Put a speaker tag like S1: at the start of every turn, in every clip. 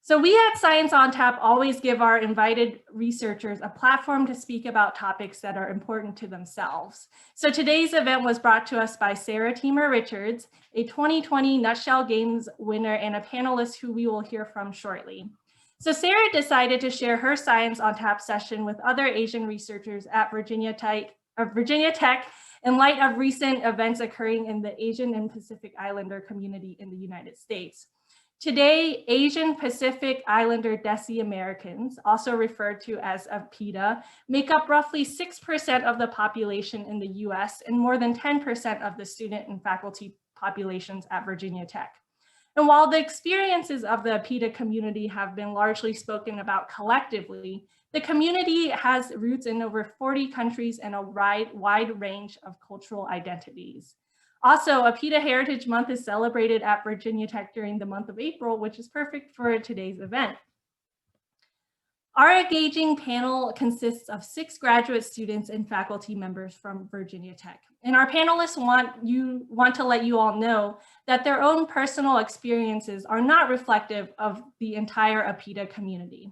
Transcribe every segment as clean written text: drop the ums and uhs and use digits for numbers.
S1: So we at Science on Tap always give our invited researchers a platform to speak about topics that are important to themselves. So today's event was brought to us by Sara Teemer Richards, a 2020 Nutshell Games winner and a panelist who we will hear from shortly. So Sara decided to share her Science on Tap session with other Asian researchers at Virginia Tech in light of recent events occurring in the Asian and Pacific Islander community in the United States. Today, Asian Pacific Islander Desi Americans, also referred to as APIDA, make up roughly 6% of the population in the US and more than 10% of the student and faculty populations at Virginia Tech. And while the experiences of the APIDA community have been largely spoken about collectively, the community has roots in over 40 countries and a wide range of cultural identities. Also, APIDA Heritage Month is celebrated at Virginia Tech during the month of April, which is perfect for today's event. Our engaging panel consists of 6 graduate students and faculty members from Virginia Tech. And our panelists want to let you all know that their own personal experiences are not reflective of the entire APIDA community.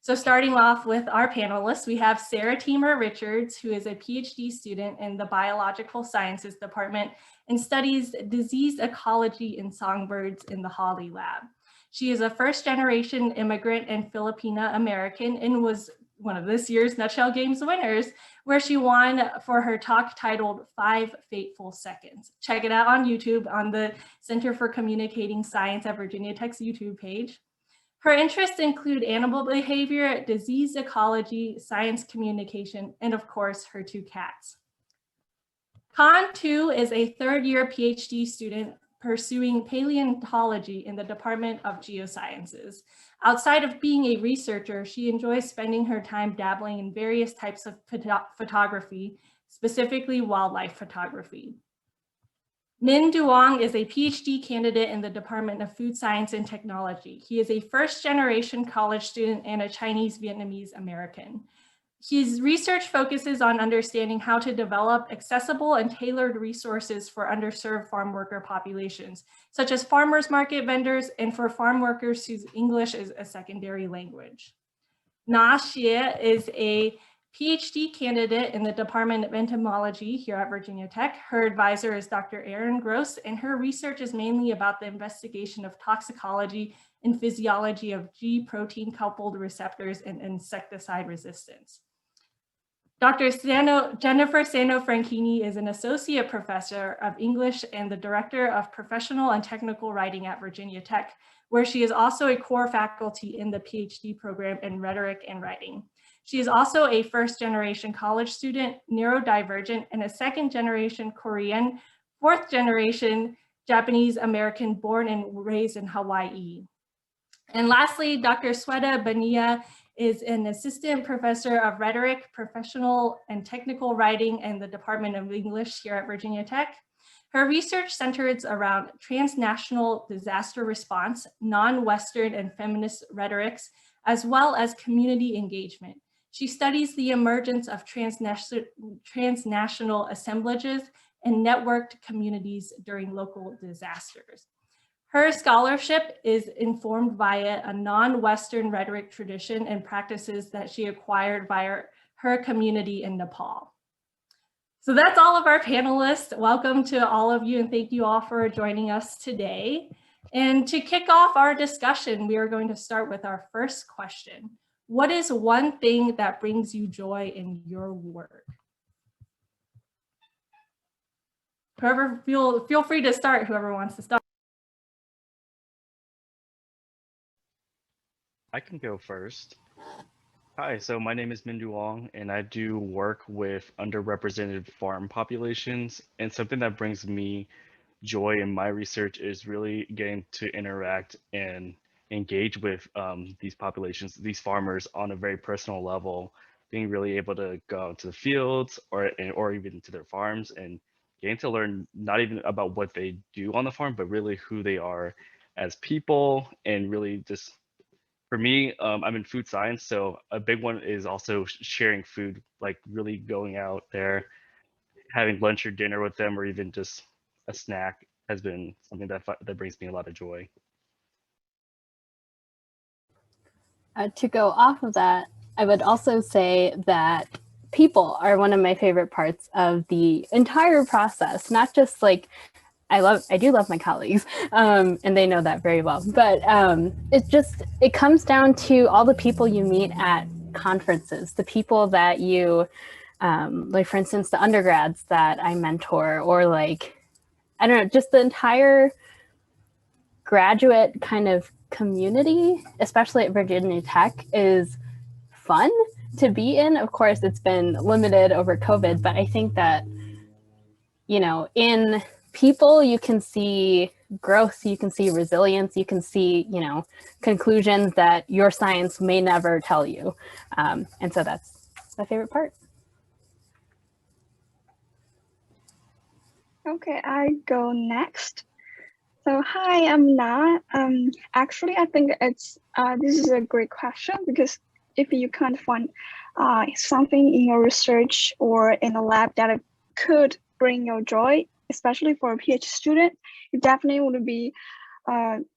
S1: So starting off with our panelists, we have Sara Teemer Richards, who is a PhD student in the Biological Sciences Department and studies disease ecology in songbirds in the Hawley Lab. She is a first-generation immigrant and Filipina American and was one of this year's Nutshell Games winners, where she won for her talk titled 5 Fateful Seconds. Check it out on YouTube on the Center for Communicating Science at Virginia Tech's YouTube page. Her interests include animal behavior, disease ecology, science communication, and of course, her 2 cats. Khanh To is a 3rd-year PhD student pursuing paleontology in the Department of Geosciences. Outside of being a researcher, she enjoys spending her time dabbling in various types of photography, specifically wildlife photography. Minh Duong is a PhD candidate in the Department of Food Science and Technology. He is a first-generation college student and a Chinese-Vietnamese American. His research focuses on understanding how to develop accessible and tailored resources for underserved farm worker populations, such as farmers market vendors and for farm workers whose English is a secondary language. Na Xie is a PhD candidate in the Department of Entomology here at Virginia Tech. Her advisor is Dr. Erin Gross, and her research is mainly about the investigation of toxicology and physiology of G protein-coupled receptors and insecticide resistance. Dr. Jennifer Sano-Franchini is an associate professor of English and the director of professional and technical writing at Virginia Tech, where she is also a core faculty in the PhD program in rhetoric and writing. She is also a first-generation college student, neurodivergent, and a second-generation Korean, 4th-generation Japanese American born and raised in Hawaii. And lastly, Dr. Sweta Bania is an assistant professor of rhetoric, professional and technical writing in the Department of English here at Virginia Tech. Her research centers around transnational disaster response, non-Western and feminist rhetorics, as well as community engagement. She studies the emergence of transnational assemblages and networked communities during local disasters. Her scholarship is informed via a non-Western rhetoric tradition and practices that she acquired via her community in Nepal. So that's all of our panelists. Welcome to all of you and thank you all for joining us today. And to kick off our discussion, we are going to start with our first question. What is one thing that brings you joy in your work? Whoever, feel free to start, whoever wants to start.
S2: I can go first. Hi, so my name is Minh Duong, and I do work with underrepresented farm populations. And something that brings me joy in my research is really getting to interact and engage with these populations, these farmers on a very personal level, being really able to go out to the fields or even to their farms and getting to learn not even about what they do on the farm, but really who they are as people. And really just, for me, I'm in food science, so a big one is also sharing food, like really going out there, having lunch or dinner with them, or even just a snack has been something that brings me a lot of joy.
S3: To go off of that, I would also say that people are one of my favorite parts of the entire process, not just like I do love my colleagues, and they know that very well. But it comes down to all the people you meet at conferences, the people that you, like for instance, the undergrads that I mentor, or like, I don't know, just the entire graduate kind of community, especially at Virginia Tech, is fun to be in. Of course, it's been limited over COVID, but I think that, you know, in people, you can see growth, you can see resilience, you can see, you know, conclusions that your science may never tell you. And so that's my favorite part.
S4: Okay, I go next. So hi, I'm Na. Actually, I think this is a great question, because if you can't find something in your research or in a lab that could bring you joy, especially for a PhD student, it definitely would be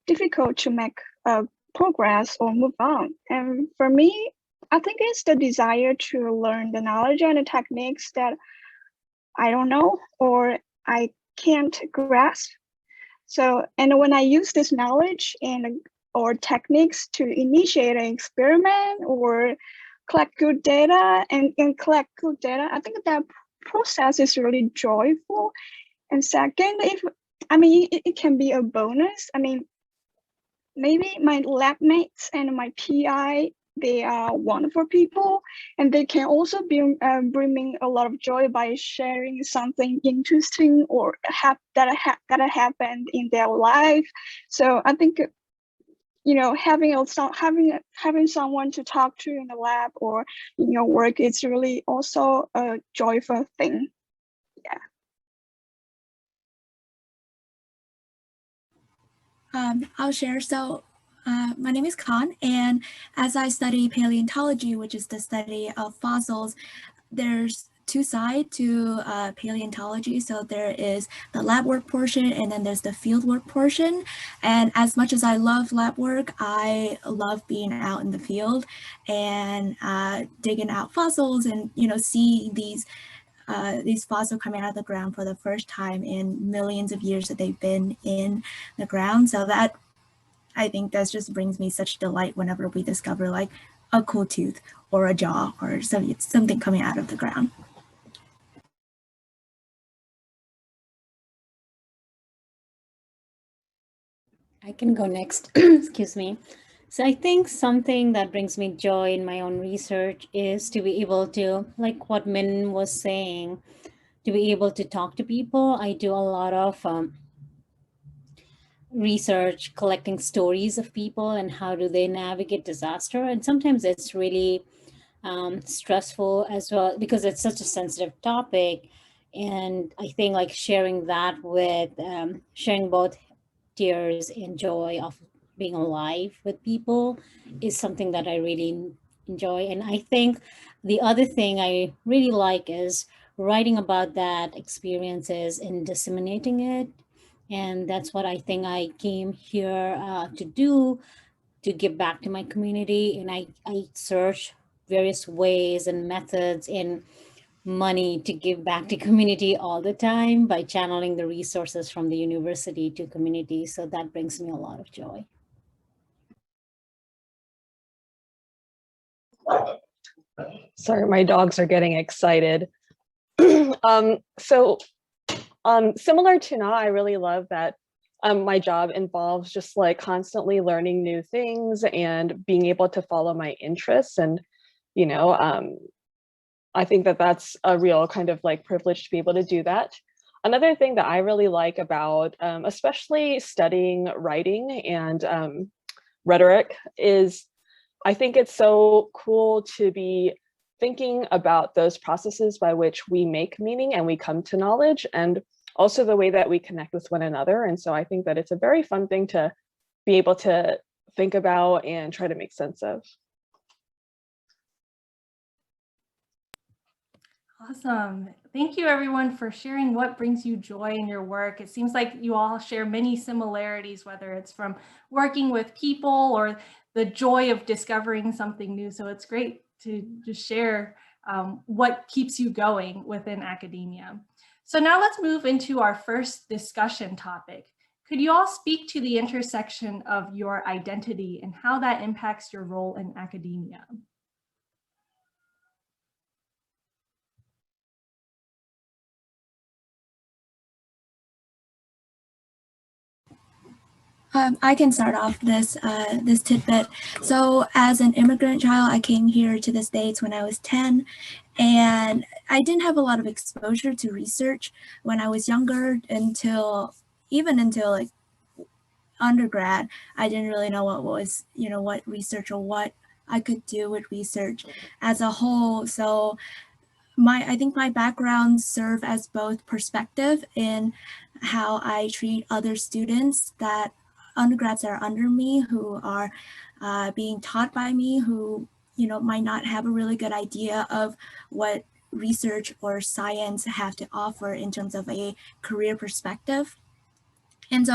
S4: difficult to make progress or move on. And for me, I think it's the desire to learn the knowledge and the techniques that I don't know or I can't grasp. So, and when I use this knowledge or techniques to initiate an experiment or collect good data and collect good data, I think that process is really joyful. And second, it can be a bonus. I mean, maybe my lab mates and my PI, they are wonderful people, and they can also bring me a lot of joy by sharing something interesting or that happened in their life. So I think, you know, having someone to talk to in the lab or in your work, it's really also a joyful thing. Yeah.
S5: I'll share. So my name is Khanh, and as I study paleontology, which is the study of fossils, there's two sides to paleontology. So there is the lab work portion, and then there's the field work portion. And as much as I love lab work, I love being out in the field and digging out fossils and, you know, seeing these fossils coming out of the ground for the first time in millions of years that they've been in the ground. So that, I think that just brings me such delight whenever we discover like a cool tooth or a jaw or something coming out of the ground.
S6: I can go next. Excuse me. So I think something that brings me joy in my own research is to be able to, like what Minh was saying, to be able to talk to people. I do a lot of research, collecting stories of people and how do they navigate disaster. And sometimes it's really stressful as well, because it's such a sensitive topic. And I think like sharing that with, sharing both tears and joy of being alive with people is something that I really enjoy. And I think the other thing I really like is writing about that experiences and disseminating it. And that's what I think I came here to do, to give back to my community. And I search various ways and methods and money to give back to community all the time by channeling the resources from the university to community. So that brings me a lot of joy.
S7: Sorry, my dogs are getting excited. Similar to Na, I really love that my job involves just like constantly learning new things and being able to follow my interests. And, you know, I think that that's a real kind of like privilege to be able to do that. Another thing that I really like about especially studying writing and rhetoric is I think it's so cool to be thinking about those processes by which we make meaning and we come to knowledge, and also the way that we connect with one another. And so I think that it's a very fun thing to be able to think about and try to make sense of.
S1: Awesome. Thank you everyone for sharing what brings you joy in your work. It seems like you all share many similarities, whether it's from working with people or the joy of discovering something new. So it's great to just share what keeps you going within academia. So now let's move into our first discussion topic. Could you all speak to the intersection of your identity and how that impacts your role in academia?
S5: I can start off this this tidbit. So as an immigrant child, I came here to the States when I was 10, and I didn't have a lot of exposure to research when I was younger until like undergrad. I didn't really know what was, what research or what I could do with research as a whole. So I think my backgrounds serve as both perspective in how I treat other students, that undergrads that are under me, who are being taught by me, who might not have a really good idea of what research or science have to offer in terms of a career perspective. And so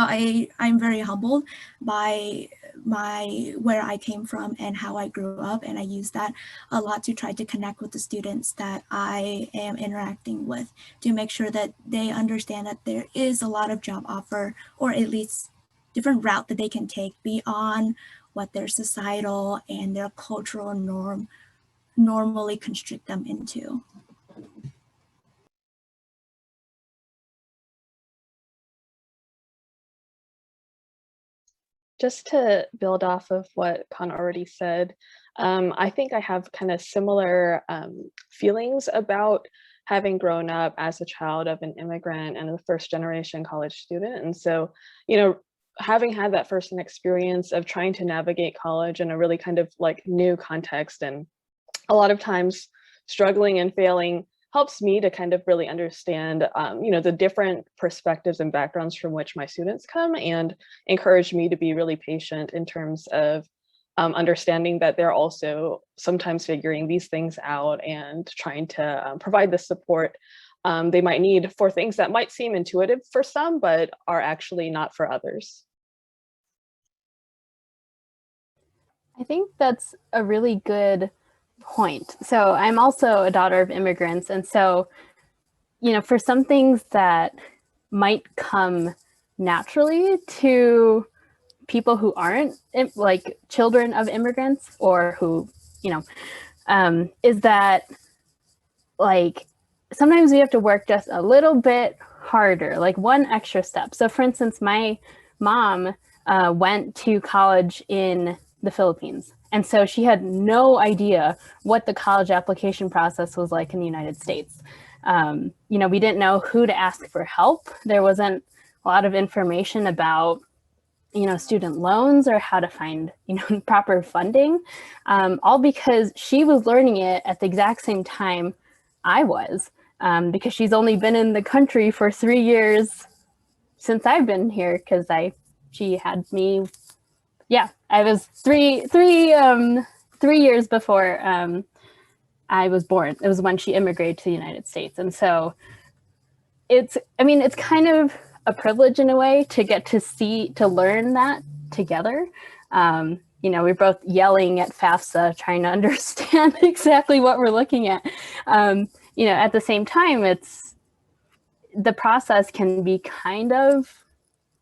S5: I'm very humbled by where I came from and how I grew up, and I use that a lot to try to connect with the students that I am interacting with, to make sure that they understand that there is a lot of job offer, or at least different route that they can take beyond what their societal and their cultural norm normally constrict them into.
S7: Just to build off of what Khanh already said, I think I have kind of similar feelings about having grown up as a child of an immigrant and a first generation college student. And so, having had that first experience of trying to navigate college in a really kind of like new context, and a lot of times struggling and failing, helps me to kind of really understand, the different perspectives and backgrounds from which my students come, and encourage me to be really patient in terms of understanding that they're also sometimes figuring these things out and trying to provide the support they might need for things that might seem intuitive for some, but are actually not for others.
S3: I think that's a really good point. So I'm also a daughter of immigrants. And so, for some things that might come naturally to people who aren't like children of immigrants, or who, is that like sometimes we have to work just a little bit harder, like one extra step. So for instance, my mom went to college in the Philippines. And so she had no idea what the college application process was like in the United States. We didn't know who to ask for help. There wasn't a lot of information about, student loans or how to find, proper funding, all because she was learning it at the exact same time I was, because she's only been in the country for 3 years since I've been here, because she had me. Yeah, I was three years before I was born. It was when she immigrated to the United States. And so it's kind of a privilege in a way to get to learn that together. We're both yelling at FAFSA, trying to understand exactly what we're looking at. At the same time, the process can be kind of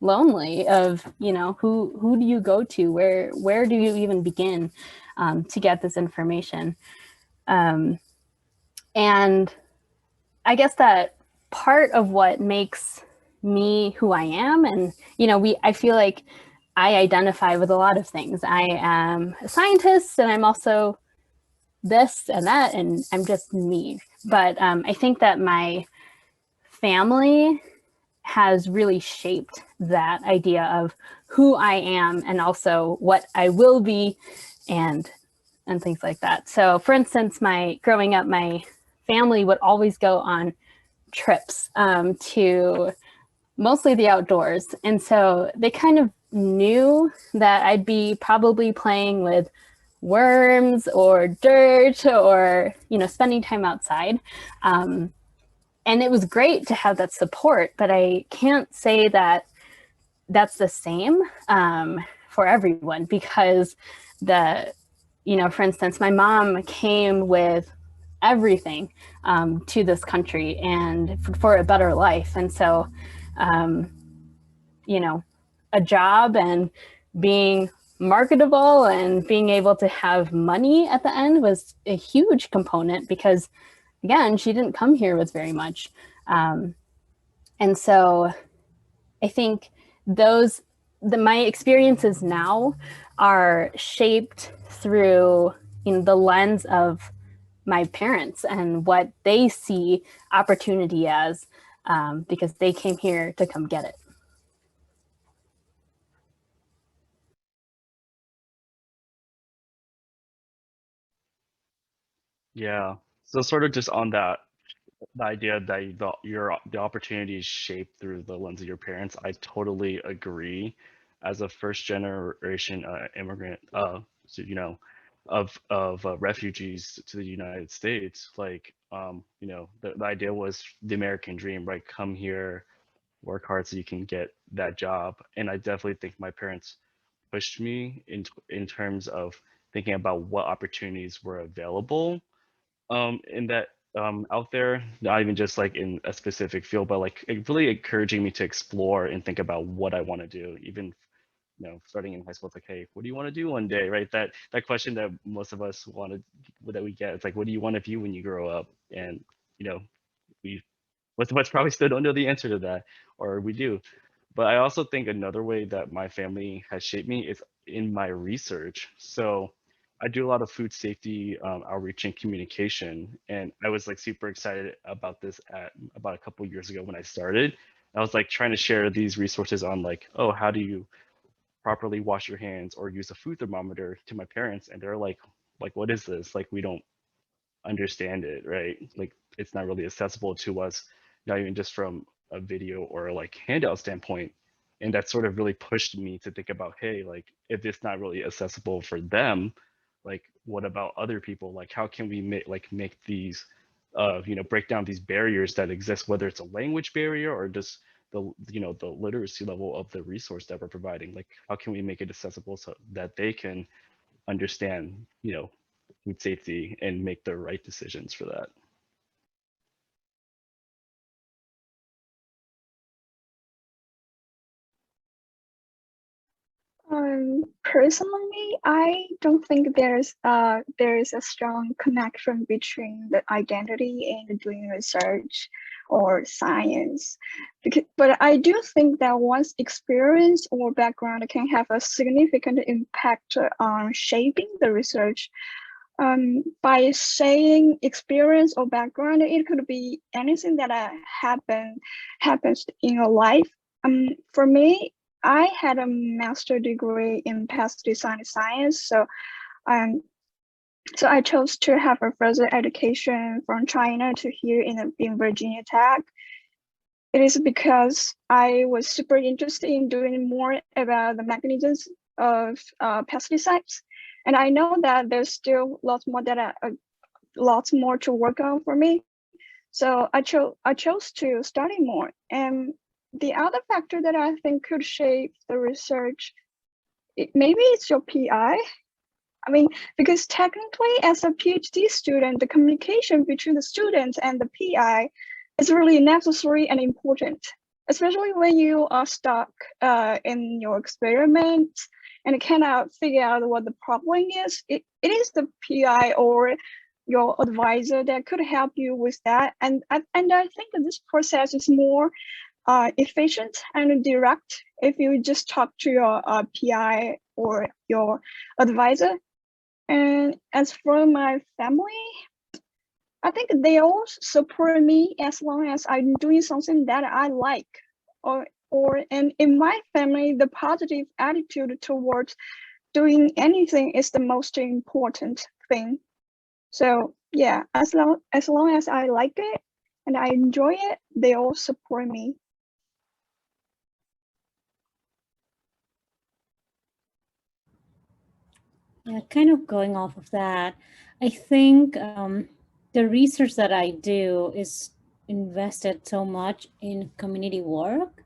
S3: lonely of, who do you go to? Where do you even begin to get this information? And I guess that part of what makes me who I am, and, I feel like I identify with a lot of things. I am a scientist, and I'm also this and that, and I'm just me. But I think that my family has really shaped that idea of who I am, and also what I will be, and things like that. So for instance, growing up, my family would always go on trips to mostly the outdoors. And so they kind of knew that I'd be probably playing with worms or dirt, or, spending time outside. And it was great to have that support, but I can't say that that's the same for for everyone, because for instance, my mom came with everything to this country and for a better life. And so, a job and being marketable and being able to have money at the end was a huge component, because again, she didn't come here with very much. And so I think my experiences now are shaped through the lens of my parents and what they see opportunity as, because they came here to come get it.
S2: Yeah. So sort of just on that, the idea that the opportunity is shaped through the lens of your parents, I totally agree. As a first generation immigrant, so, of refugees to the United States, like the idea was the American dream, right? Come here, work hard so you can get that job. And I definitely think my parents pushed me in terms of thinking about what opportunities were available in that out there, not even just like in a specific field, but like really encouraging me to explore and think about what I want to do. Even starting in high school, it's like, hey, what do you want to do one day, right? That question that most of us wanted, that we get, it's like, what do you want to be when you grow up? And we most of us probably still don't know the answer to that, or we do. But I also think another way that my family has shaped me is in my research. So I do a lot of food safety outreach and communication, and I was like super excited about this at about a couple years ago when I started. I was like trying to share these resources on like, oh, how do you properly wash your hands or use a food thermometer to my parents, and they're like, what is this? Like, we don't understand it, right? Like, it's not really accessible to us, not even just from a video or like handout standpoint. And that sort of really pushed me to think about, hey, like, if it's not really accessible for them, like, what about other people? Like, how can we make these break down these barriers that exist, whether it's a language barrier or just the literacy level of the resource that we're providing. Like, how can we make it accessible so that they can understand food safety and make the right decisions for that?
S4: Personally, I don't think there is a strong connection between the identity and doing research or science. But I do think that one's experience or background can have a significant impact on shaping the research. By saying experience or background, it could be anything that happens in your life. For me, I had a master's degree in pesticide science, so I chose to have a further education from China to here in Virginia Tech. It is because I was super interested in doing more about the mechanisms of pesticides, and I know that there's still lots more to work on for me. So I chose to study more. And the other factor that I think could shape the research, maybe it's your PI. I mean, because technically as a PhD student, the communication between the students and the PI is really necessary and important, especially when you are stuck in your experiment and cannot figure out what the problem is. It is the PI or your advisor that could help you with that. And I think that this process is more efficient and direct if you just talk to your PI or your advisor. And as for my family, I think they all support me as long as I'm doing something that I like. And in my family, the positive attitude towards doing anything is the most important thing. So yeah, as long as I like it and I enjoy it, they all support me.
S6: Yeah, kind of going off of that, I think the research that I do is invested so much in community work.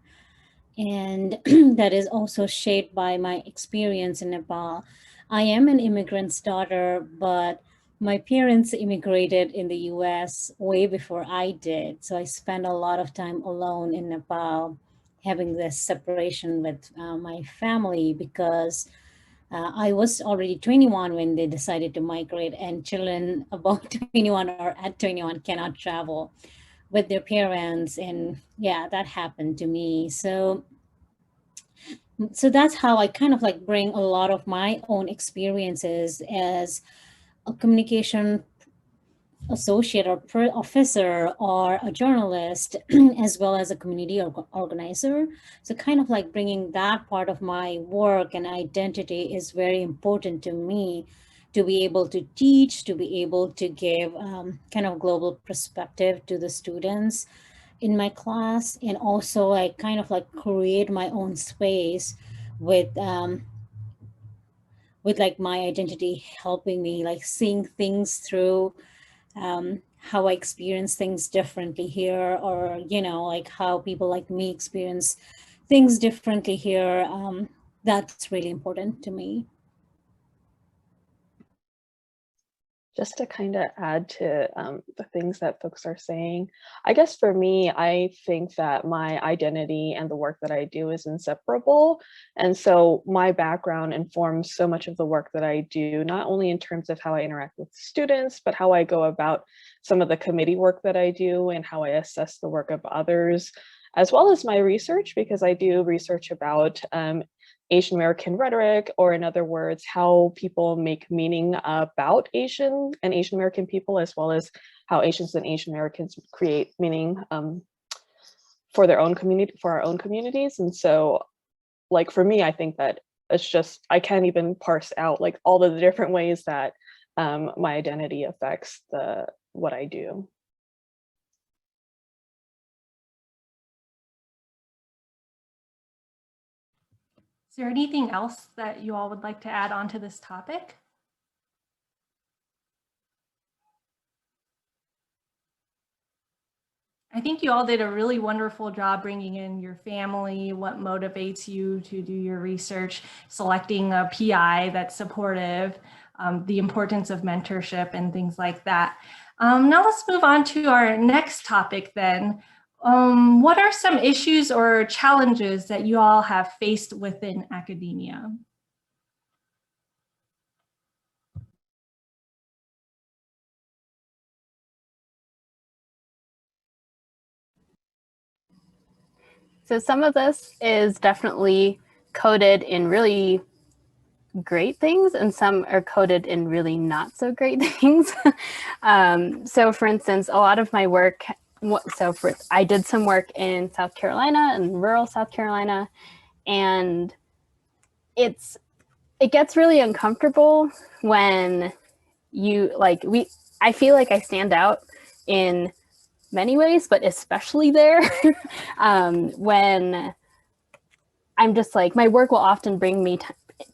S6: and that is also shaped by my experience in Nepal. I am an immigrant's daughter, but my parents immigrated in the US way before I did. So I spent a lot of time alone in Nepal, having this separation with my family because I was already 21 when they decided to migrate, and children above 21 or at 21 cannot travel with their parents. And yeah, that happened to me. So that's how I kind of like bring a lot of my own experiences as a communication associate or officer or a journalist as well as a community organizer. So kind of like bringing that part of my work and identity is very important to me, to be able to teach, to be able to give kind of global perspective to the students in my class, and also I kind of like create my own space with like my identity helping me like seeing things through how I experience things differently here, or like how people like me experience things differently here. That's really important to me.
S7: Just to kind of add to the things that folks are saying, I guess for me, I think that my identity and the work that I do is inseparable. And so my background informs so much of the work that I do, not only in terms of how I interact with students, but how I go about some of the committee work that I do and how I assess the work of others, as well as my research, because I do research about Asian American rhetoric, or in other words, how people make meaning about Asian and Asian American people, as well as how Asians and Asian Americans create meaning for their own community, for our own communities. And so, like for me, I think that it's just, I can't even parse out like all of the different ways that my identity affects what I do.
S1: Is there anything else that you all would like to add on to this topic? I think you all did a really wonderful job bringing in your family, what motivates you to do your research, selecting a PI that's supportive, the importance of mentorship and things like that. Now let's move on to our next topic then. What are some issues or challenges that you all have faced within academia?
S3: So some of this is definitely coded in really great things, and some are coded in really not so great things. So for instance, a lot of my work, I did some work in South Carolina, in rural South Carolina, and it gets really uncomfortable when I feel like I stand out in many ways, but especially there when I'm just like, my work will often bring me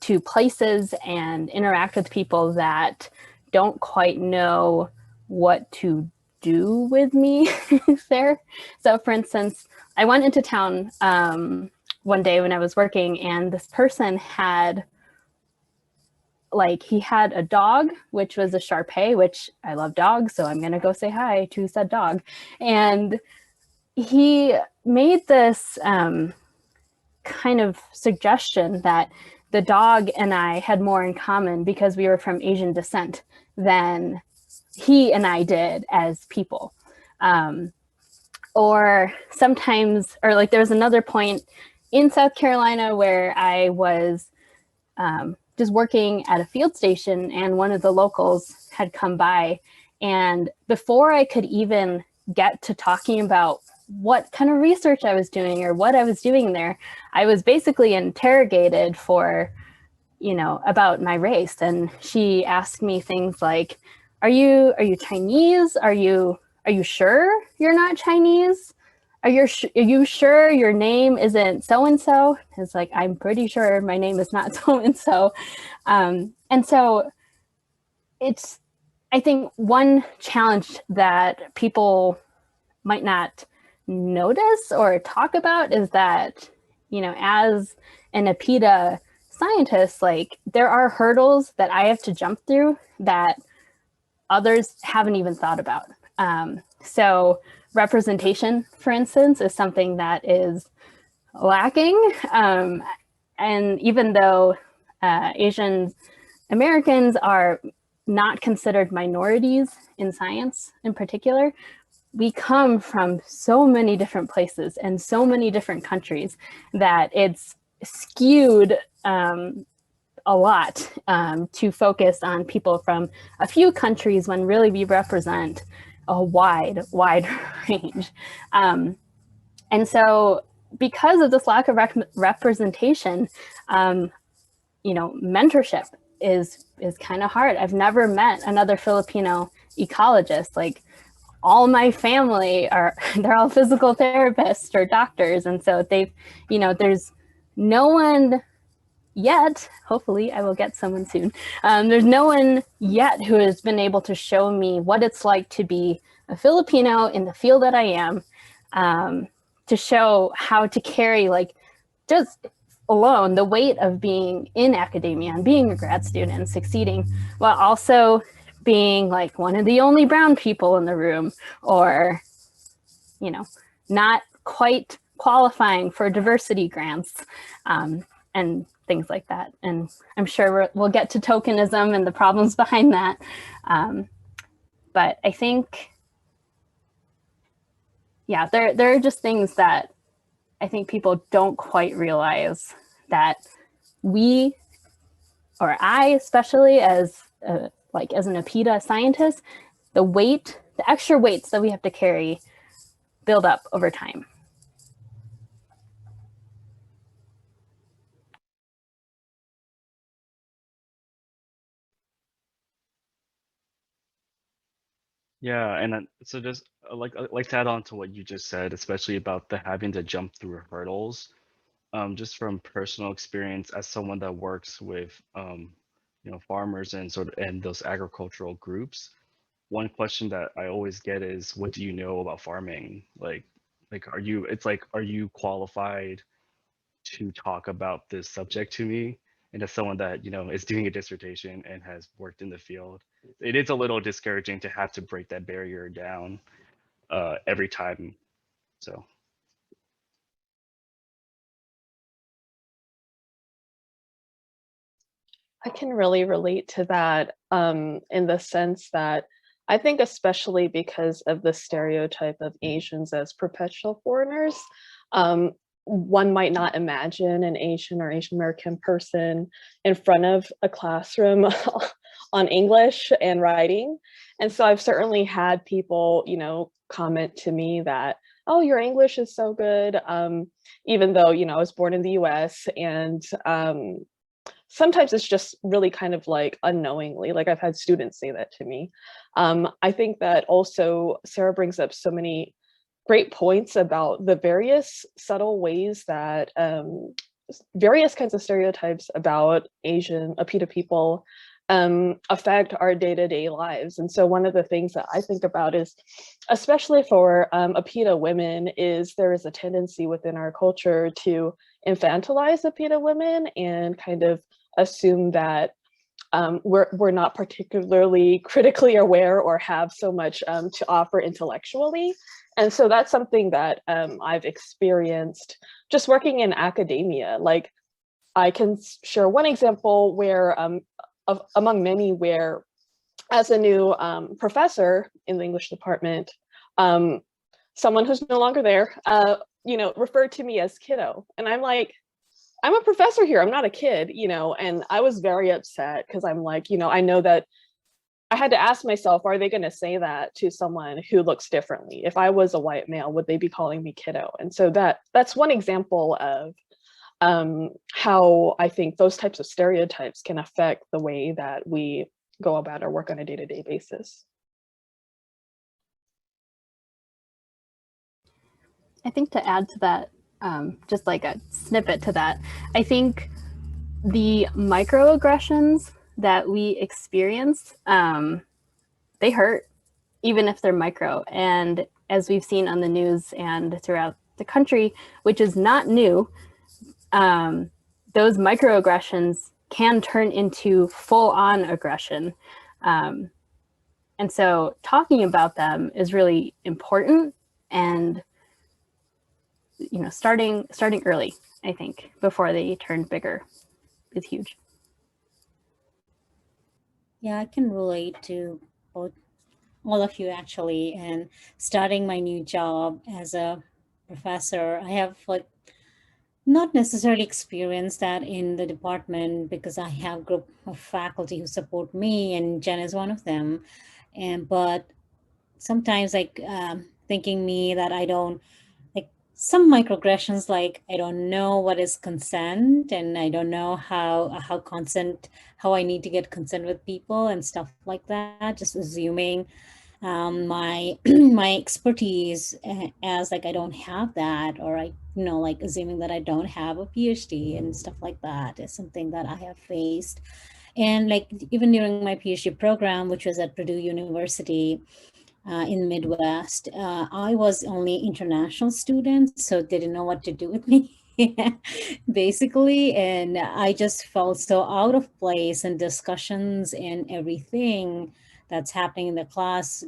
S3: to places and interact with people that don't quite know what to do with me there. So for instance, I went into town one day when I was working, and this person had he had a dog, which was a Shar Pei, which I love dogs, so I'm gonna go say hi to said dog. And he made this kind of suggestion that the dog and I had more in common because we were from Asian descent than he and I did as people. Or sometimes, or like there was another point in South Carolina where I was just working at a field station, and one of the locals had come by, and before I could even get to talking about what kind of research I was doing or what I was doing there, I was basically interrogated for, about my race. And she asked me things like, are you Chinese? Are you sure you're not Chinese? Are you sure your name isn't so-and-so? It's like, I'm pretty sure my name is not so-and-so. And so I think one challenge that people might not notice or talk about is that you know, as an APIDA scientist, like there are hurdles that I have to jump through that others haven't even thought about. So representation, for instance, is something that is lacking. And even though Asian Americans are not considered minorities in science in particular, we come from so many different places and so many different countries that it's skewed a lot to focus on people from a few countries when really we represent a wide range. And so because of this lack of representation, you know, mentorship is kind of hard. I've never met another Filipino ecologist. Like all my family they're all physical therapists or doctors. And so they've, you know, there's no one yet, hopefully I will get someone soon. There's no one yet who has been able to show me what it's like to be a Filipino in the field that I am, to show how to carry like just alone the weight of being in academia and being a grad student and succeeding, while also being like one of the only brown people in the room, or, you know, not quite qualifying for diversity grants, and things like that. And I'm sure we'll get to tokenism and the problems behind that. But I think, yeah, there are just things that I think people don't quite realize, that we, or I especially as an APIDA scientist, the extra weights that we have to carry build up over time.
S2: Yeah, and so just like to add on to what you just said, especially about the having to jump through hurdles. Just from personal experience as someone that works with you know, farmers and and those agricultural groups, one question that I always get is, what do you know about farming? Like are you qualified to talk about this subject to me? And as someone that, you know, is doing a dissertation and has worked in the field, it is a little discouraging to have to break that barrier down every time. So
S7: I can really relate to that in the sense that I think especially because of the stereotype of Asians as perpetual foreigners, one might not imagine an Asian or Asian American person in front of a classroom on English and writing. And so I've certainly had people, you know, comment to me that, oh, your English is so good, even though, you know, I was born in the US, and sometimes it's just really kind of like unknowingly, like I've had students say that to me. I think that also Sarah brings up so many great points about the various subtle ways that various kinds of stereotypes about Asian APIDA people affect our day-to-day lives. And so one of the things that I think about is, especially for APIDA women, is there is a tendency within our culture to infantilize APIDA women and kind of assume that we're not particularly critically aware or have so much to offer intellectually. And so that's something that I've experienced just working in academia. Like I can share one example where among many, where as a new professor in the English department, someone who's no longer there, you know, referred to me as kiddo. And I'm like, I'm a professor here, I'm not a kid, you know, and I was very upset because I'm like, you know, I know that I had to ask myself, are they going to say that to someone who looks differently? If I was a white male, would they be calling me kiddo? And so that's one example of how I think those types of stereotypes can affect the way that we go about our work on a day-to-day basis.
S3: I think to add to that, just like a snippet to that, I think the microaggressions that we experience, they hurt, even if they're micro. And as we've seen on the news and throughout the country, which is not new, those microaggressions can turn into full-on aggression. And so talking about them is really important, and starting early, I think, before they turn bigger is huge.
S6: Yeah, I can relate to both, all of you actually. And starting my new job as a professor, I have not necessarily experienced that in the department because I have a group of faculty who support me, and Jen is one of them. But sometimes thinking me that I don't, some microaggressions, I don't know what is consent, and I don't know how I need to get consent with people and stuff like that, just assuming my my expertise as I don't have that, or assuming that I don't have a PhD and stuff like that is something that I have faced. And even during my PhD program, which was at Purdue University in Midwest, I was only international student, so they didn't know what to do with me. Basically, and I just felt so out of place in discussions and everything that's happening in the class,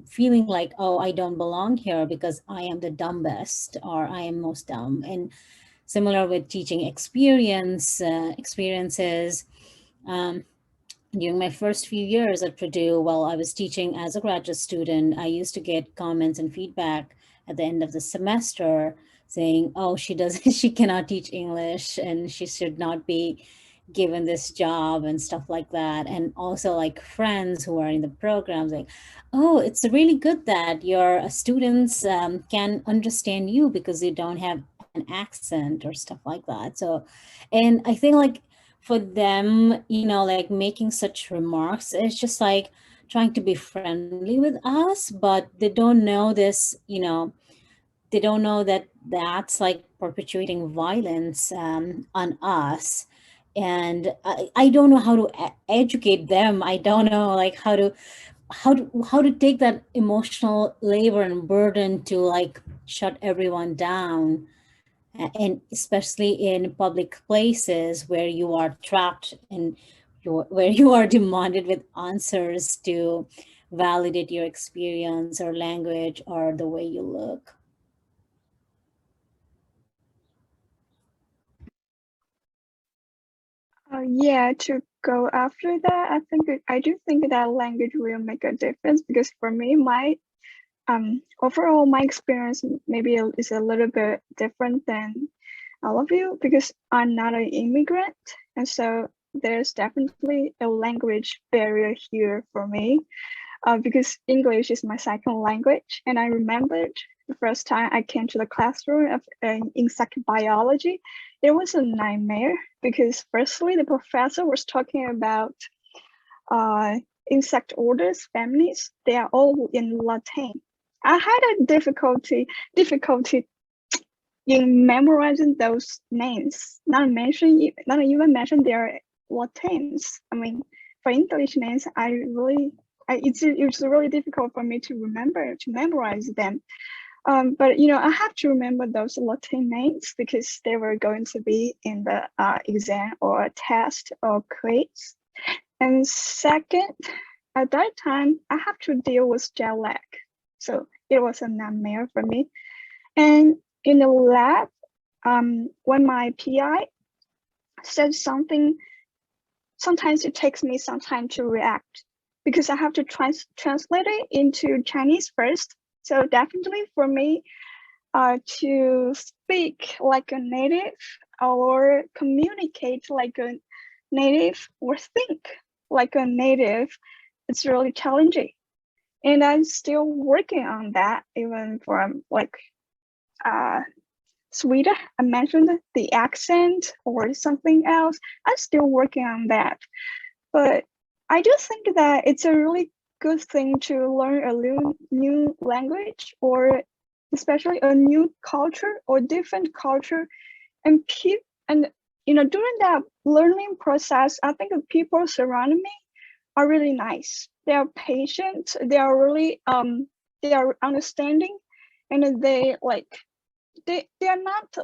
S6: feeling like, oh, I don't belong here because I am the dumbest, or I am most dumb. And similar with teaching experiences. During my first few years at Purdue, while I was teaching as a graduate student, I used to get comments and feedback at the end of the semester saying, oh, she cannot teach English and she should not be given this job and stuff like that. And also friends who are in the programs oh, it's really good that your students can understand you because you don't have an accent or stuff like that. So, and I think for them, making such remarks, it's just trying to be friendly with us, but they don't know this, they don't know that that's perpetuating violence on us. And I don't know how to educate them. I don't know how to take that emotional labor and burden to shut everyone down. And especially in public places where you are trapped and where you are demanded with answers to validate your experience or language or the way you look.
S4: Yeah, to go after that, I do think that language will make a difference, because for me, my overall my experience maybe is a little bit different than all of you, because I'm not an immigrant, and so there's definitely a language barrier here for me, because English is my second language. And I remembered the first time I came to the classroom of insect biology, it was a nightmare, because firstly, the professor was talking about insect orders, families. They are all in Latin. I had a difficulty in memorizing those names. Not even mention their Latins. I mean, for English names, it's really difficult for me to memorize them. But I have to remember those Latin names because they were going to be in the exam or test or quiz. And second, at that time, I have to deal with jet lag. So it was a nightmare for me. And in the lab, when my PI said something, sometimes it takes me some time to react because I have to translate it into Chinese first. So definitely for me, to speak like a native or communicate like a native or think like a native, it's really challenging. And I'm still working on that, even from Sweden. I mentioned the accent or something else. I'm still working on that. But I do think that it's a really good thing to learn a new language, or especially a new culture or different culture. And during that learning process, I think the people surrounding me are really nice. They are patient. They are really they are understanding, and they are not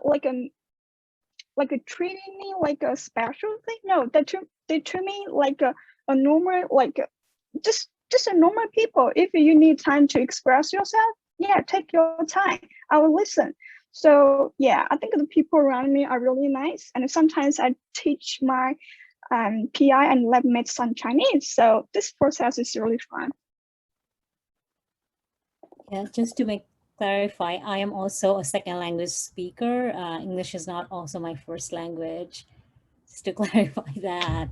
S4: treating me like a special thing. No, they treat me like a normal, just a normal people. If you need time to express yourself, yeah, take your time. I will listen. So yeah, I think the people around me are really nice. And sometimes I teach my PI and lab mates some Chinese. So this process is really fun.
S6: Yeah, just to clarify, I am also a second language speaker. English is not also my first language. Just to clarify that.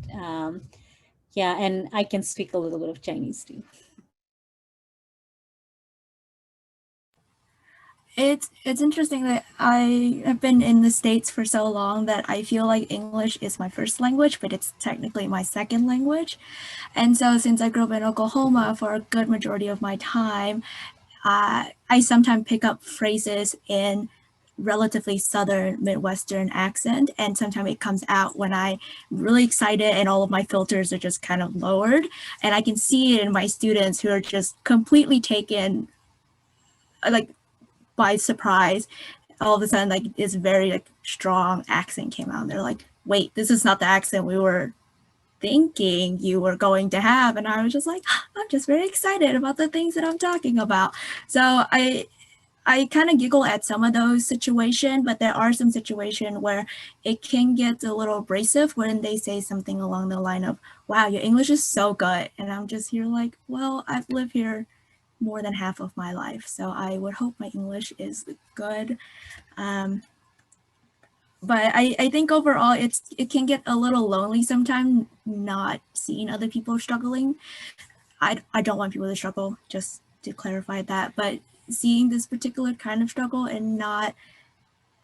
S6: Yeah, and I can speak a little bit of Chinese too.
S5: It's interesting that I have been in the States for so long that I feel like English is my first language, but it's technically my second language. And so since I grew up in Oklahoma for a good majority of my time, I sometimes pick up phrases in relatively Southern Midwestern accent, and sometimes it comes out when I'm really excited and all of my filters are just kind of lowered, and I can see it in my students who are just completely taken like by surprise. All of a sudden, like this very strong accent came out, and they're like, "Wait, this is not the accent we were thinking you were going to have." And I was just like, I'm just very excited about the things that I'm talking about. So I kind of giggle at some of those situations, but there are some situations where it can get a little abrasive when they say something along the line of, wow, your English is so good. And I'm just here like, well, I've lived here more than half of my life, so I would hope my English is good. But I think overall it can get a little lonely sometimes not seeing other people struggling. I don't want people to struggle, just to clarify that, but seeing this particular kind of struggle and not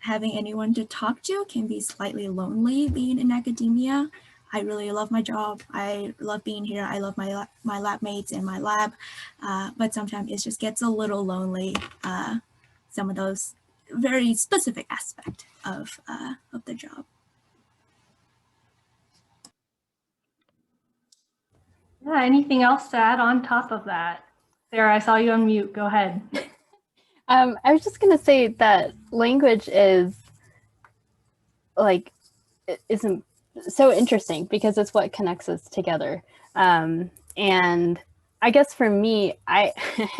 S5: having anyone to talk to can be slightly lonely being in academia. I really love my job. I love being here. I love my lab mates and my lab, but sometimes it just gets a little lonely. Some of those very specific aspect of the job.
S1: Yeah, anything else to add on top of that? Sarah, I saw you on mute. Go ahead.
S3: I was just going to say that language is so interesting because it's what connects us together. And I guess for me, I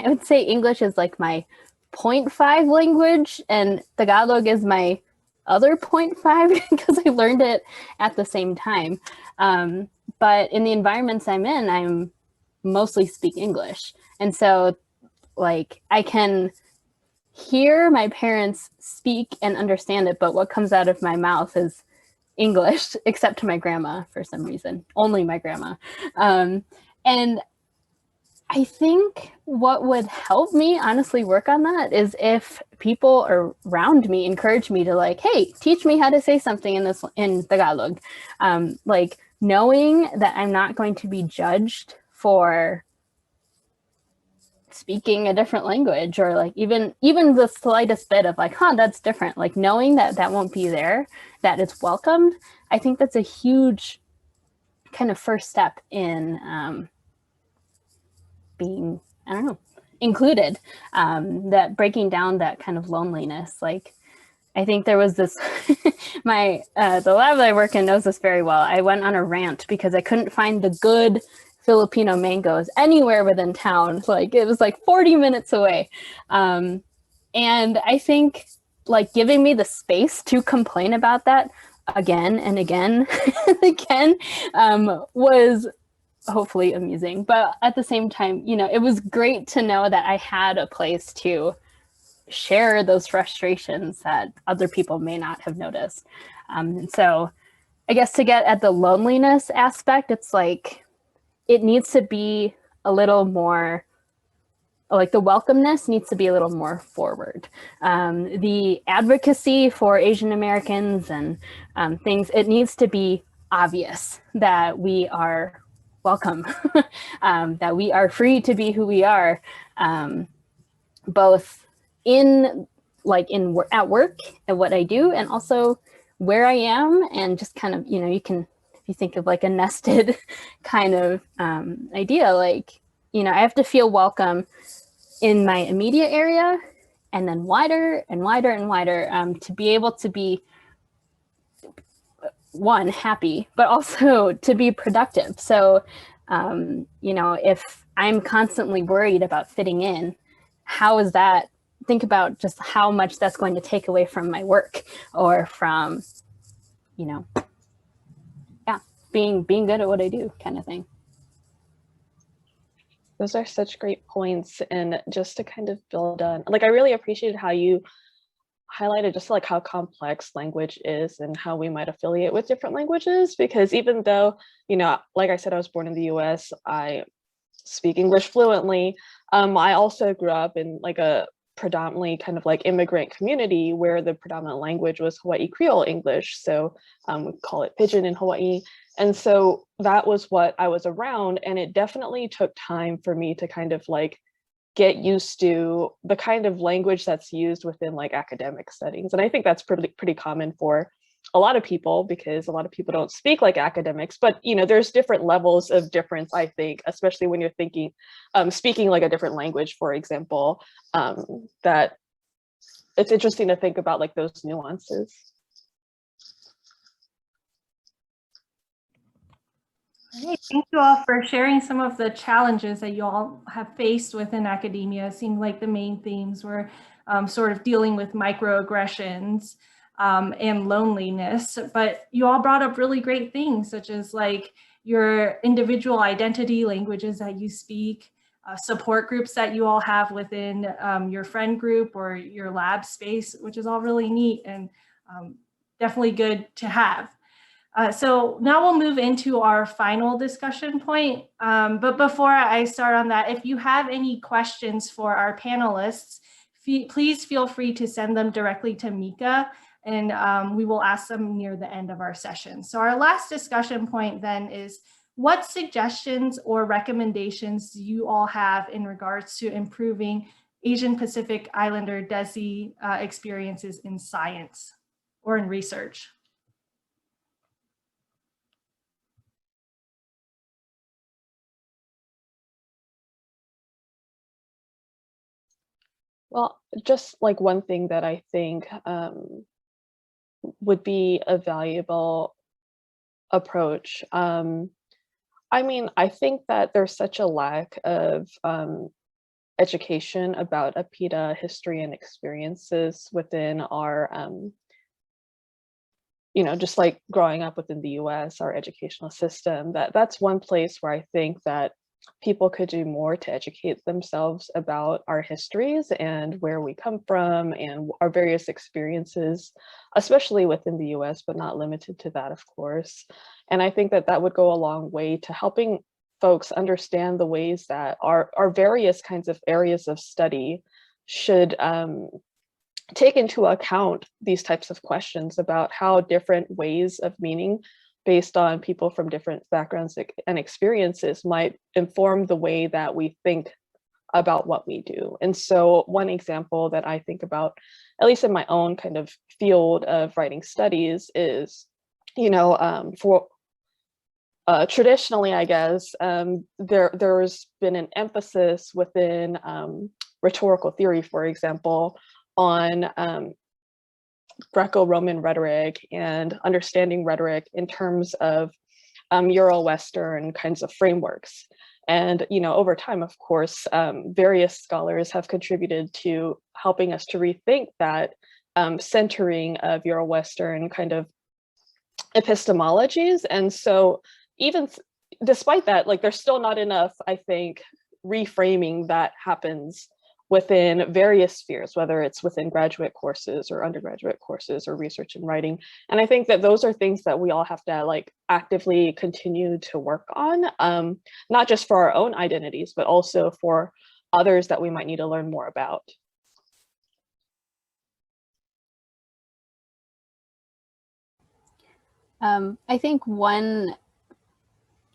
S3: would say English is like my 0.5 language and Tagalog is my other 0.5 because I learned it at the same time. But in the environments I'm in, I'm mostly speak English. And so like I can hear my parents speak and understand it, but what comes out of my mouth is English, except to my grandma for some reason, only my grandma. And I think what would help me honestly work on that is if people around me encourage me to like, hey, teach me how to say something in Tagalog. Like knowing that I'm not going to be judged for speaking a different language or like even the slightest bit of like, that's different. Like knowing that that won't be there, that it's welcomed. I think that's a huge kind of first step in being, I don't know, included, that breaking down that kind of loneliness. Like, I think there was this, the lab that I work in knows this very well. I went on a rant because I couldn't find the good Filipino mangoes anywhere within town. Like it was like 40 minutes away. And I think like giving me the space to complain about that again and again and again was hopefully amusing. But at the same time, you know, it was great to know that I had a place to share those frustrations that other people may not have noticed. And so I guess to get at the loneliness aspect, it's like, it needs to be a little more, like the welcomeness needs to be a little more forward. The advocacy for Asian Americans and things, it needs to be obvious that we are welcome, that we are free to be who we are, both at work and what I do, and also where I am, and just kind of, you know, you think of like a nested kind of idea, like, you know, I have to feel welcome in my immediate area and then wider and wider and wider to be able to be one, happy, but also to be productive. So, you know, if I'm constantly worried about fitting in, how is that? Think about just how much that's going to take away from my work or from, you know, yeah, being good at what I do, kind of thing.
S7: Those are such great points. And just to kind of build on, like, I really appreciated how you highlighted just like how complex language is and how we might affiliate with different languages, because even though, you know, like I said, I was born in the US, I speak English fluently. I also grew up in like a predominantly kind of like immigrant community where the predominant language was Hawaii Creole English. So we call it Pidgin in Hawaii. And so that was what I was around. And it definitely took time for me to kind of like get used to the kind of language that's used within like academic settings. And I think that's pretty common for a lot of people, because a lot of people don't speak like academics, but you know, there's different levels of difference, I think, especially when you're thinking, speaking like a different language, for example, that it's interesting to think about like those nuances.
S1: Hey, thank you all for sharing some of the challenges that you all have faced within academia. It seemed like the main themes were sort of dealing with microaggressions and loneliness, but you all brought up really great things, such as like your individual identity, languages that you speak, support groups that you all have within your friend group or your lab space, which is all really neat and definitely good to have. So now we'll move into our final discussion point. But before I start on that, if you have any questions for our panelists, please feel free to send them directly to Mika, and we will ask them near the end of our session. So our last discussion point then is, what suggestions or recommendations do you all have in regards to improving Asian Pacific Islander Desi experiences in science or in research?
S7: Well, just like one thing that I think would be a valuable approach. I mean, I think that there's such a lack of education about APIDA history and experiences within our, you know, just like growing up within the US, our educational system, that's one place where I think that people could do more to educate themselves about our histories and where we come from and our various experiences, especially within the US, but not limited to that, of course. And I think that that would go a long way to helping folks understand the ways that our various kinds of areas of study should take into account these types of questions about how different ways of meaning based on people from different backgrounds and experiences might inform the way that we think about what we do. And so one example that I think about, at least in my own kind of field of writing studies, is, you know, for traditionally, I guess, there's been an emphasis within rhetorical theory, for example, on Greco-Roman rhetoric and understanding rhetoric in terms of Euro-Western kinds of frameworks. And, you know, over time, of course, various scholars have contributed to helping us to rethink that centering of Euro-Western kind of epistemologies. And so even despite that, like, there's still not enough, I think, reframing that happens within various spheres, whether it's within graduate courses or undergraduate courses or research and writing. And I think that those are things that we all have to like actively continue to work on, not just for our own identities, but also for others that we might need to learn more about.
S3: I think one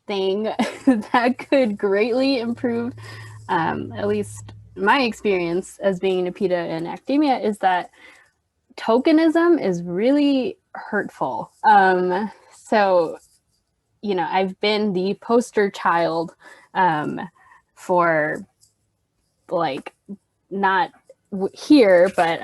S3: thing that could greatly improve, at least my experience as being an APIDA in academia, is that tokenism is really hurtful. So, you know, I've been the poster child for, like, not here, but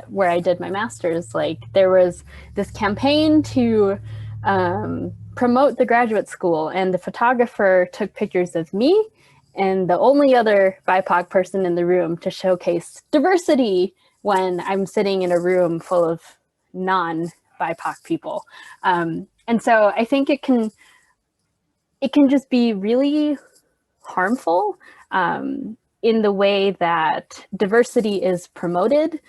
S3: where I did my master's. Like, there was this campaign to promote the graduate school, and the photographer took pictures of me and the only other BIPOC person in the room to showcase diversity when I'm sitting in a room full of non-BIPOC people. And so I think it can just be really harmful in the way that diversity is promoted,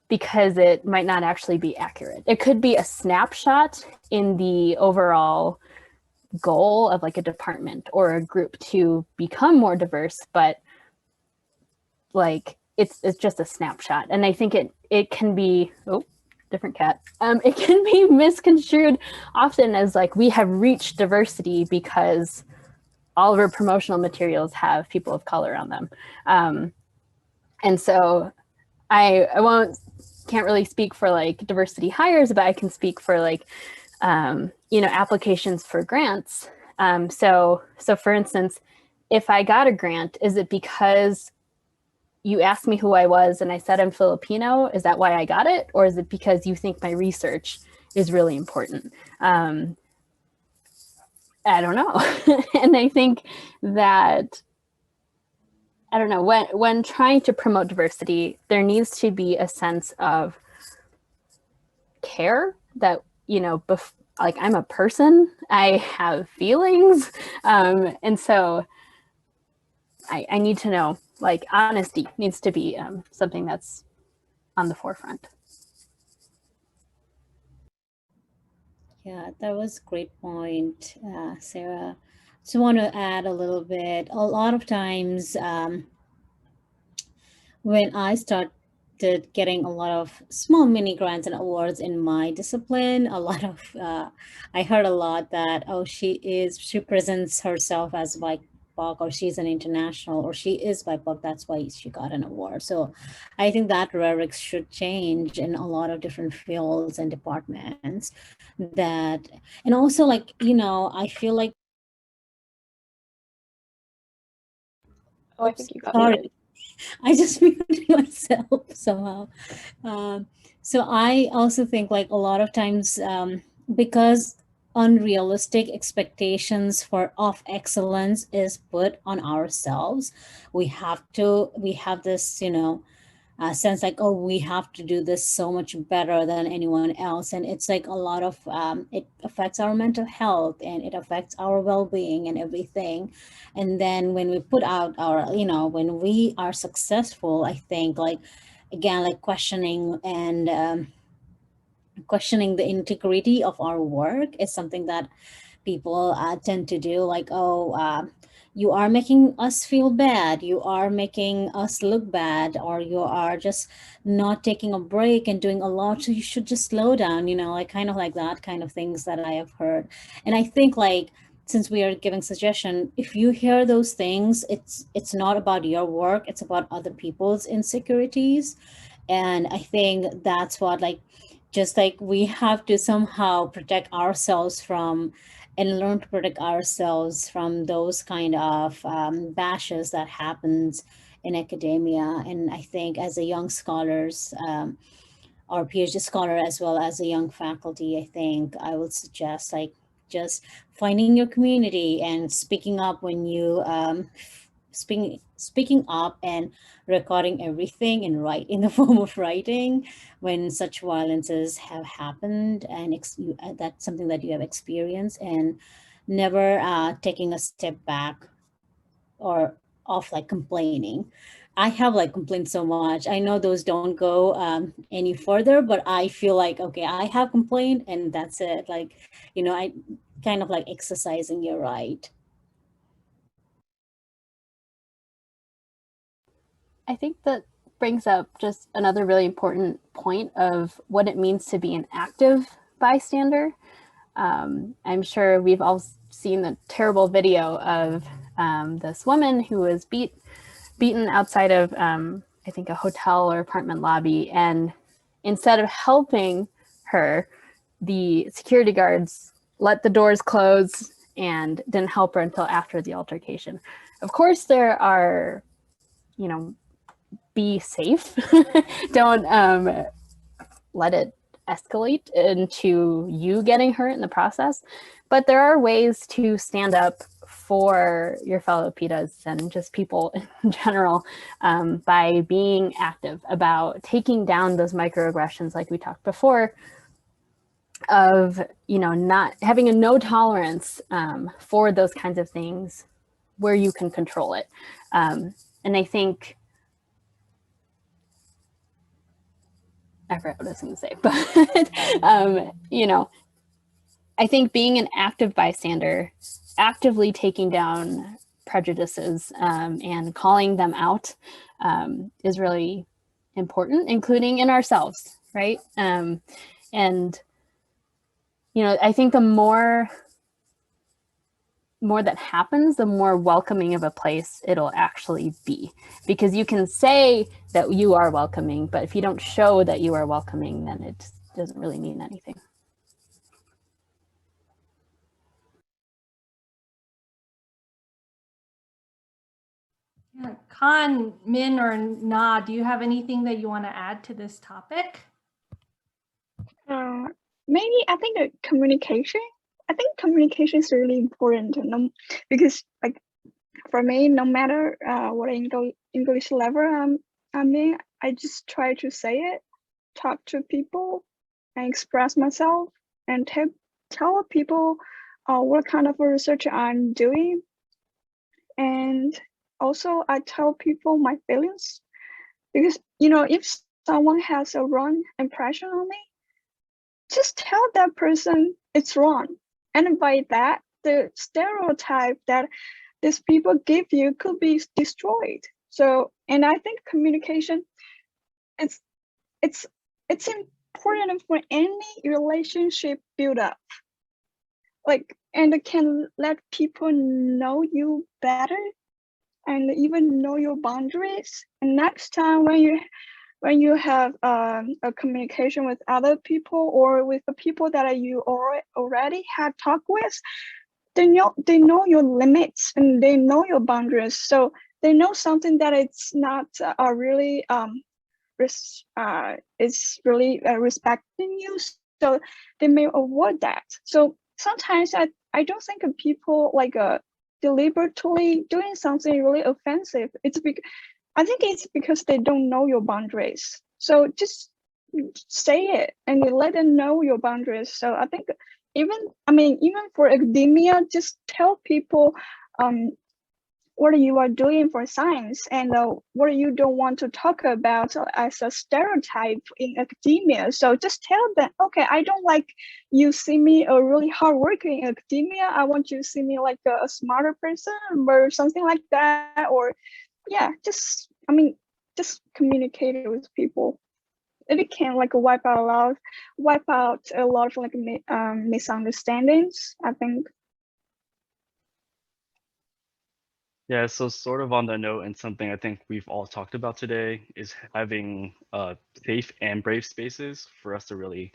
S3: because it might not actually be accurate. It could be a snapshot in the overall goal of like a department or a group to become more diverse, but like it's just a snapshot. And I think it can be, oh, different cat. It can be misconstrued often as like we have reached diversity because all of our promotional materials have people of color on them. And so I can't really speak for like diversity hires, but I can speak for like, applications for grants. So for instance, if I got a grant, is it because you asked me who I was and I said I'm Filipino? Is that why I got it? Or is it because you think my research is really important? I don't know. And I think that, I don't know, when trying to promote diversity, there needs to be a sense of care that, like I'm a person, I have feelings. And so I need to know, like honesty needs to be something that's on the forefront.
S6: Yeah, that was a great point, Sarah. Just want to add a little bit. A lot of times when I started getting a lot of small mini grants and awards in my discipline, I heard a lot that, oh, she presents herself as BIPOC, or she's an international, or she is BIPOC, that's why she got an award. So I think that rhetoric should change in a lot of different fields and departments. And also like, I feel like,
S7: Oh, I think you got
S6: sorry,
S7: it.
S6: I just muted myself somehow. So I also think like a lot of times, because unrealistic expectations of excellence is put on ourselves, we have this, sense like, oh, we have to do this so much better than anyone else. And it's like a lot of, it affects our mental health and it affects our well-being and everything. And then when we put out our, when we are successful, I think like, again, like questioning the integrity of our work is something that people tend to do, like, oh, you are making us feel bad, you are making us look bad, or you are just not taking a break and doing a lot, so you should just slow down, like kind of like that kind of things that I have heard. And I think like, since we are giving suggestion, if you hear those things, it's not about your work, it's about other people's insecurities. And I think that's what, like, just like we have to somehow protect ourselves from and learn to protect ourselves from those kind of bashes that happens in academia. And I think as a young scholars, or PhD scholar, as well as a young faculty, I think I would suggest like just finding your community and speaking up when you speaking up and recording everything in the form of writing when such violences have happened, and that's something that you have experienced, and never taking a step back or off like complaining. I have like complained so much. I know those don't go any further, but I feel like, okay, I have complained and that's it. Like, I kind of like exercising your right.
S3: I think that brings up just another really important point of what it means to be an active bystander. I'm sure we've all seen the terrible video of this woman who was beaten outside of, I think, a hotel or apartment lobby. And instead of helping her, the security guards let the doors close and didn't help her until after the altercation. Of course, there are, be safe. Don't let it escalate into you getting hurt in the process. But there are ways to stand up for your fellow PIDAs and just people in general by being active about taking down those microaggressions like we talked before, of, you know, not having a no tolerance for those kinds of things where you can control it. And I think, I forgot what I was going to say, but, you know, I think being an active bystander, actively taking down prejudices and calling them out is really important, including in ourselves, right? And, you know, I think the more that happens, the more welcoming of a place it'll actually be. Because you can say that you are welcoming, but if you don't show that you are welcoming, then it doesn't really mean anything.
S1: Yeah. Khanh, Minh, or Na, do you have anything that you want to add to this topic?
S4: Maybe I think communication. I think communication is really important, because like for me, no matter what English level I'm in, I just try to say it, talk to people, and express myself, and tell people what kind of research I'm doing, and also I tell people my feelings, because you know, if someone has a wrong impression on me, just tell that person it's wrong. And by that, the stereotype that these people give you could be destroyed. So, and I think communication, it's important for any relationship build up. Like, and it can let people know you better and even know your boundaries. And next time when you have a communication with other people or with the people that you already had talked with, they know your limits and they know your boundaries. So they know something that it's not really respecting you. So they may avoid that. So sometimes I don't think of people like deliberately doing something really offensive. I think it's because they don't know your boundaries. So just say it and you let them know your boundaries. So I think even for academia, just tell people what you are doing for science and what you don't want to talk about as a stereotype in academia. So just tell them, okay, I don't like you see me a really hard worker in academia. I want you to see me like a smarter person or something like that. Or yeah, just communicate it with people. It can like wipe out a lot of like misunderstandings, I think.
S2: Yeah, so sort of on the note, and something I think we've all talked about today is having safe and brave spaces for us to really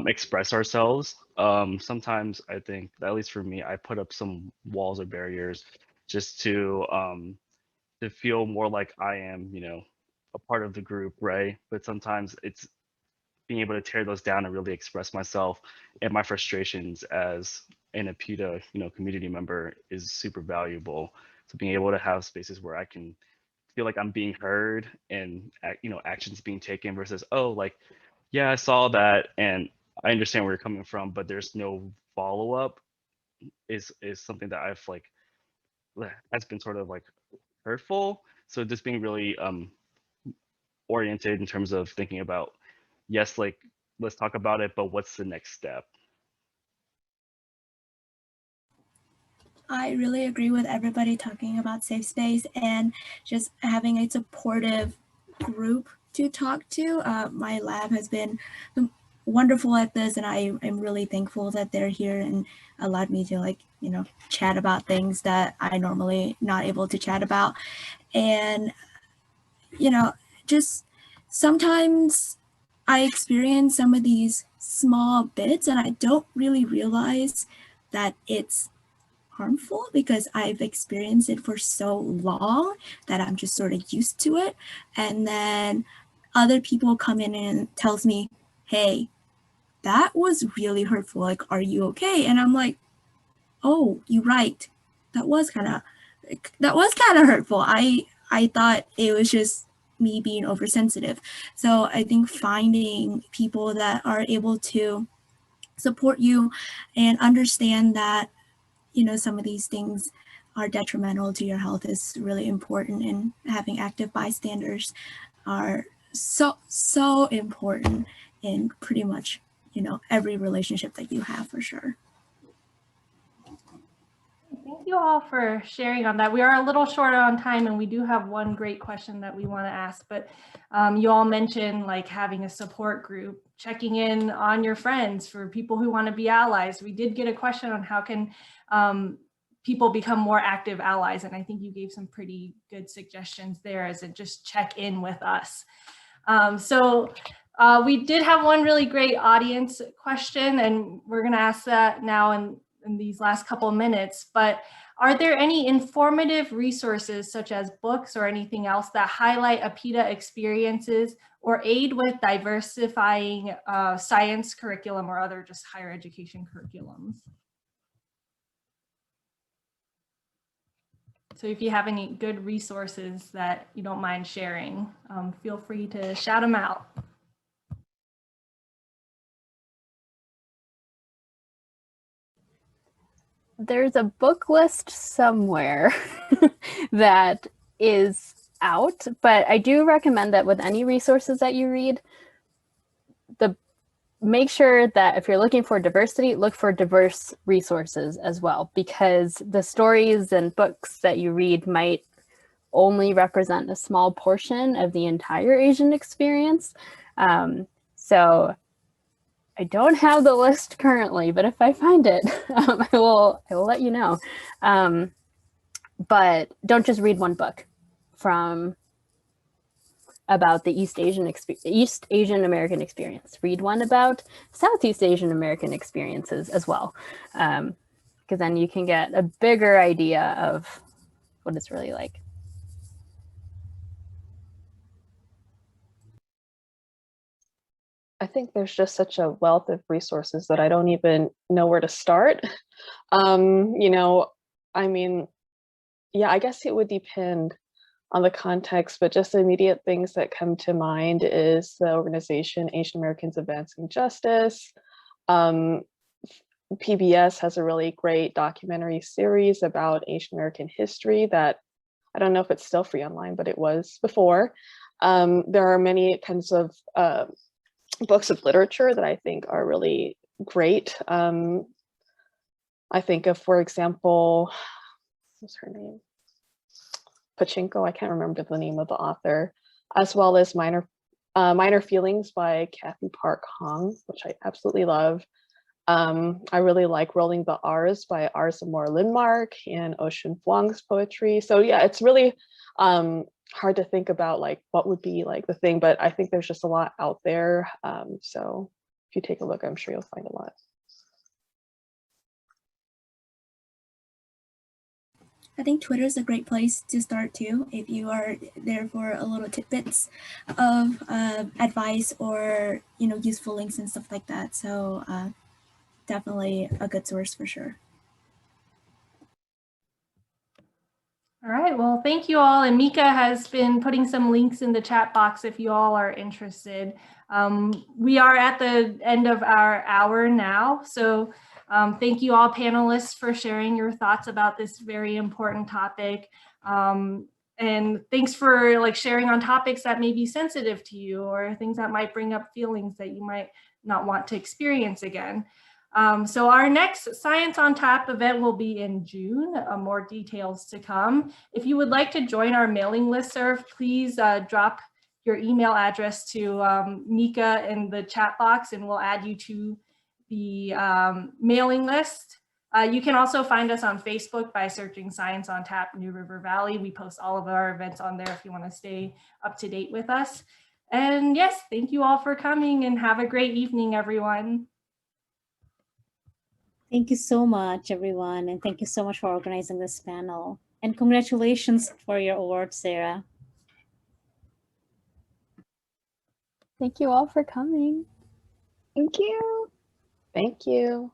S2: express ourselves. Sometimes I think, at least for me, I put up some walls or barriers just to feel more like I am, you know, a part of the group, right? But sometimes it's being able to tear those down and really express myself and my frustrations as an APIDA, you know, community member is super valuable. So being able to have spaces where I can feel like I'm being heard and, you know, actions being taken versus, oh, like, yeah, I saw that and I understand where you're coming from, but there's no follow up is something that I've like has been sort of like hurtful. So just being really oriented in terms of thinking about, yes, like let's talk about it, but what's the next step?
S5: I really agree with everybody talking about safe space and just having a supportive group to talk to. My lab has been wonderful at this, and I am really thankful that they're here and allowed me to, like, you know, chat about things that I normally not able to chat about. And, you know, just sometimes I experience some of these small bits and I don't really realize that it's harmful because I've experienced it for so long that I'm just sort of used to it. And then other people come in and tells me, hey, that was really hurtful. Like, are you okay? And I'm like, oh, you're right. That was kind of hurtful. I thought it was just me being oversensitive. So I think finding people that are able to support you and understand that, you know, some of these things are detrimental to your health is really important, and having active bystanders are so important in pretty much, you know, every relationship that you have, for sure.
S1: Thank you all for sharing on that. We are a little short on time, and we do have one great question that we want to ask, but you all mentioned like having a support group, checking in on your friends for people who want to be allies. We did get a question on how can people become more active allies, and I think you gave some pretty good suggestions there as it just check in with us. We did have one really great audience question, and we're going to ask that now in these last couple of minutes, but are there any informative resources such as books or anything else that highlight APIDA experiences or aid with diversifying science curriculum or other just higher education curriculums? So if you have any good resources that you don't mind sharing, feel free to shout them out.
S3: There's a book list somewhere that is out, but I do recommend that with any resources that you read, make sure that if you're looking for diversity, look for diverse resources as well, because the stories and books that you read might only represent a small portion of the entire Asian experience. So I don't have the list currently, but if I find it, I will let you know. But don't just read one book about the East Asian American experience. Read one about Southeast Asian American experiences as well, because then you can get a bigger idea of what it's really like.
S7: I think there's just such a wealth of resources that I don't even know where to start. You know, I mean, yeah, I guess it would depend on the context, but just immediate things that come to mind is the organization Asian Americans Advancing Justice. PBS has a really great documentary series about Asian American history that I don't know if it's still free online, but it was before. There are many kinds of books of literature that I think are really great. I think of, for example, what's her name? Pachinko, I can't remember the name of the author, as well as Minor Feelings by Kathy Park Hong, which I absolutely love. I really like Rolling the R's by R. Zamora Lindmark and Ocean Vuong's poetry. So yeah, it's really hard to think about like what would be like the thing, but I think there's just a lot out there. So if you take a look, I'm sure you'll find a lot.
S5: I think Twitter is a great place to start too, if you are there for a little tidbits of advice or, you know, useful links and stuff like that. So definitely a good source for sure.
S1: All right, well, thank you all. And Mika has been putting some links in the chat box if you all are interested. We are at the end of our hour now. So thank you all panelists for sharing your thoughts about this very important topic. And thanks for like sharing on topics that may be sensitive to you or things that might bring up feelings that you might not want to experience again. So our next Science on Tap event will be in June, more details to come. If you would like to join our mailing listserv, please drop your email address to Mika in the chat box and we'll add you to the mailing list. You can also find us on Facebook by searching Science on Tap New River Valley. We post all of our events on there if you want to stay up to date with us. And yes, thank you all for coming and have a great evening, everyone.
S6: Thank you so much, everyone. And thank you so much for organizing this panel. And congratulations for your award, Sara.
S3: Thank you all for coming.
S4: Thank you.
S7: Thank you.